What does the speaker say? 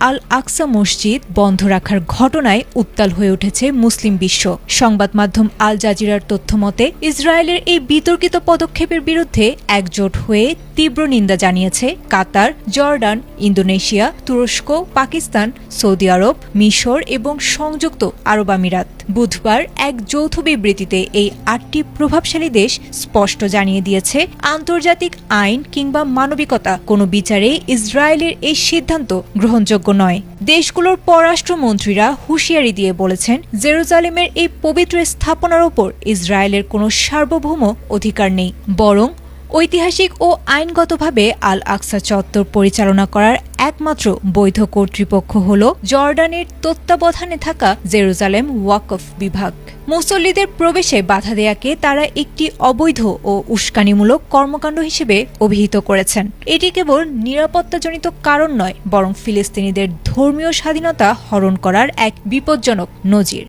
আল আকসা মসজিদ বন্ধ রাখার ঘটনায় উত্তাল হয়ে উঠেছে মুসলিম বিশ্ব। সংবাদ মাধ্যম আল জাজিরার তথ্যমতে ইসরায়েলের এই বিতর্কিত পদক্ষেপের বিরুদ্ধে একজোট হয়ে তীব্র নিন্দা জানিয়েছে কাতার, জর্ডান, ইন্দোনেশিয়া, তুরস্ক, পাকিস্তান, সৌদি আরব, মিশর এবং সংযুক্ত আরব আমিরাত। বুধবার এক যৌথ বিবৃতিতে এই ৮টি প্রভাবশালী দেশ স্পষ্ট জানিয়ে দিয়েছে, আন্তর্জাতিক আইন কিংবা মানবিকতা কোনো বিচারে ইসরায়েলের এই সিদ্ধান্ত গ্রহণযোগ্য নয়। দেশগুলোর পররাষ্ট্রমন্ত্রীরা হুঁশিয়ারি দিয়ে বলেছেন, জেরুজালেমের এই পবিত্র স্থাপনার ওপর ইসরায়েলের কোনো সার্বভৌম অধিকার নেই, বরং ঐতিহাসিক ও আইনগতভাবে আল আকসা চত্বর পরিচালনা করার একমাত্র বৈধ কর্তৃপক্ষ হল জর্ডানের তত্ত্বাবধানে থাকা জেরুজালেম ওয়াকফ বিভাগ। মুসল্লিদের প্রবেশে বাধা দেয়াকে তারা একটি অবৈধ ও উস্কানিমূলক কর্মকাণ্ড হিসেবে অভিহিত করেছেন। এটি কেবল নিরাপত্তাজনিত কারণ নয়, বরং ফিলিস্তিনিদের ধর্মীয় স্বাধীনতা হরণ করার এক বিপজ্জনক নজির।